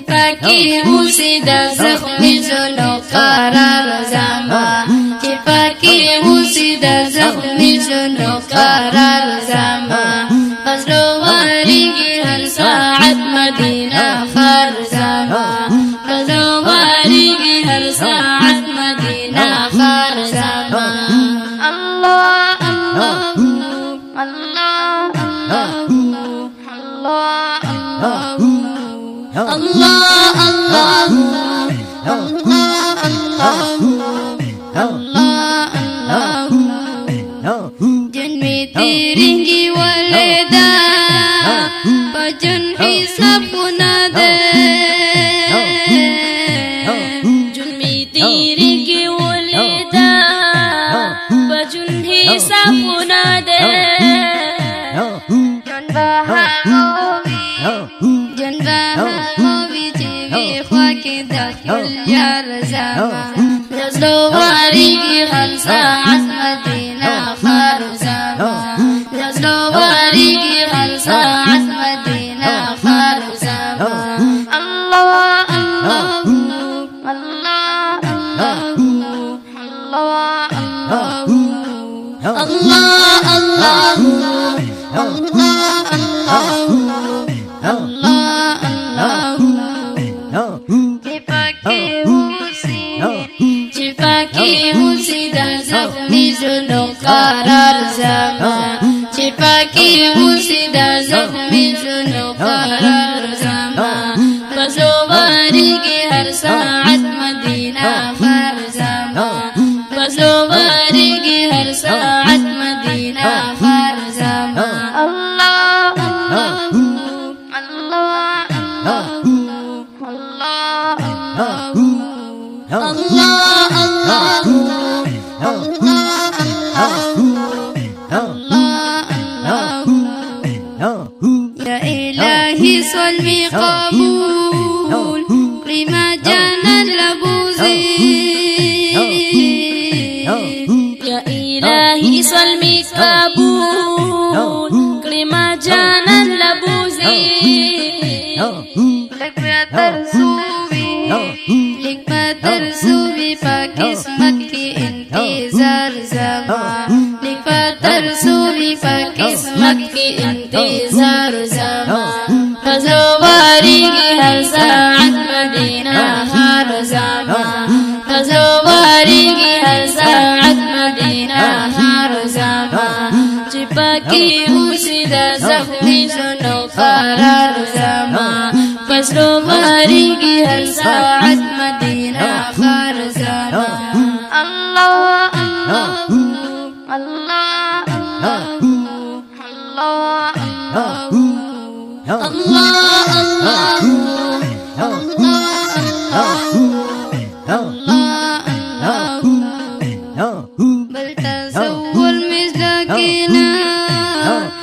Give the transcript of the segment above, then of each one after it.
پاکی اوسی دا زخمی زنو قرار زما چی پاکی اوسی دا زخمی زنو قرار زما فزلو واریگی هر ساعت مدینہ خار زما فزلو واریگی هر ساعت مدینہ خار زما اللہ اللہ اللہ اللہ اللہ اللہ جن میں تیرنگی والدہ بجن حساب گنا دے جن میں تیرنگی والدہ بجن حساب گنا دے جن بہاوی جیوی خواکی داخل یار زما رزلو واریگی ہر ساعت مدینہ خار زما رزلو واریگی ہر ساعت مدینہ خار زما اللہ اللہ اللہ اللہ اللہ اللہ چپاکی اوسی دا زخمی زنو قرار زما چپاکی اوسی دا زخمی زنو قرار زما بزو واریگی ہر ساعت مدینہ خار زما بزو واریگی ہر ساعت مدینہ خار زما اللہ اللہ اللہ اللہ يا إلهي صلي قبول لما جانا لبوزي يا إلهي صلي قبول لما جانا لبوزي لك ما ترسوبي فقسمت کی انتظار زما لک ترسوبی فقسمت کی انتظار زما فزو واریگی ہر ساعت مدینہ خار زما فزو واریگی ہر ساعت مدینہ خار زما چپاکی اوسی دا زخمی زنو قرار زما فزلو واریگی ہر ساعت مدینہ خار زما اللہ اللہ اللہ اللہ اللہ بل تزول مزدكنا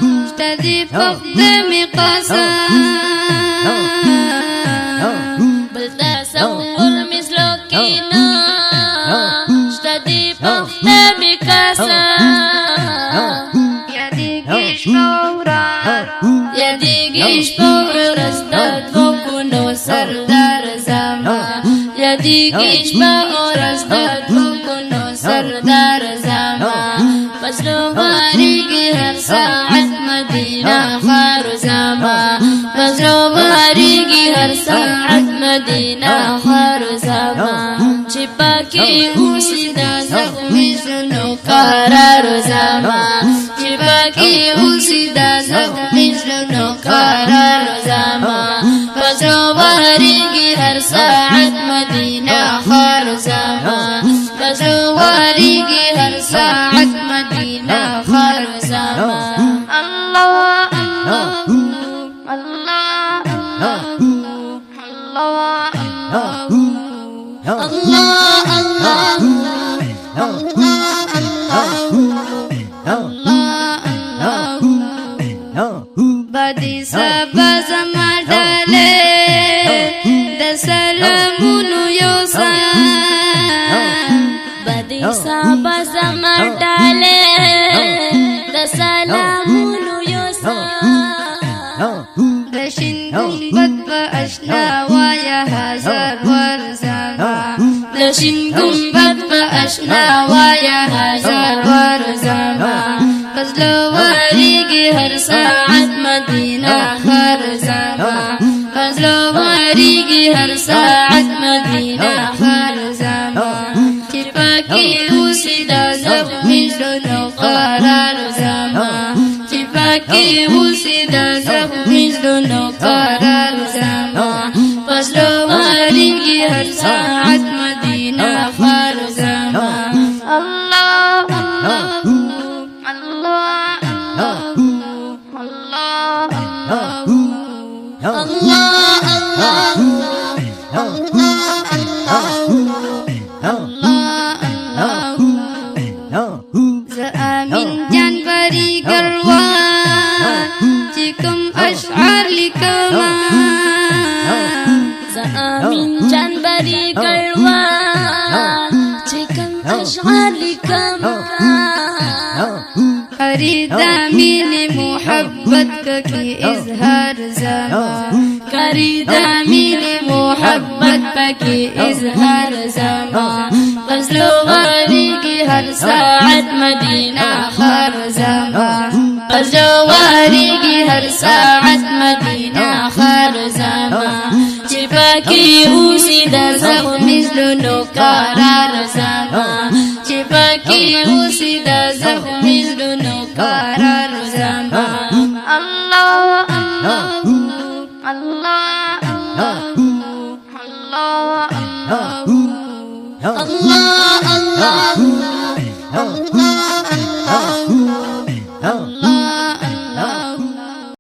اشتدي فقد مقاسا بل تزول مزدكنا اشتدي فقد مقاسا يديكش فور رستاد فوقنو سردار زما يديكش فور رستاد فوقنو سردار زما فزلو واریگی ہر ساعت مدینہ خار زما فزلو واریگی ہر ساعت مدینہ خار زما چپاکی اوسی دا زخمی زنو قرار زما چپاکی اوسی دا زخمی زنو قرار زما فزلو واریگی ہر ساعت مدینہ خار زما فزلو واریگی ہر ساعت مدینہ خار زما اللہ اللہ اللہ اللہ بدی سبا زما ڈالے دسلامونو یوسا بدی سبا زما ڈالے دسلامونو یوسا لشن قنبت بأشنا ويا هزار ورزما لشن قنبت بأشنا ويا هزار ورزما فزلو وريقي هر ساعة مدينة خرزما فزلو وريقي هر ساعة مدينة خرزما تفاكي وسيدا زخمي شلون قرار زما تفاكي وسيدا زخمي شلون قرار زما فزلو وريقي هر ساعة مدينة خرزما الله الله الله زآمن جنبري قلوان جيكم أشعار لكما زآمن جنبري قلوان جيكم أشعار لكما خريدة من محبتك كي إظهار زمان خريدة من محبتك كي إظهار زمان غزلو غاريقي هر ساعة مدينة خار زمان غزلو غاريقي هر ساعة مدينة خار زمان جفاكي وسيدا زخمي زلونو قرار زمان جفاكي وسيدا زخمي زلونو قرار زمان الله الله الله الله الله الله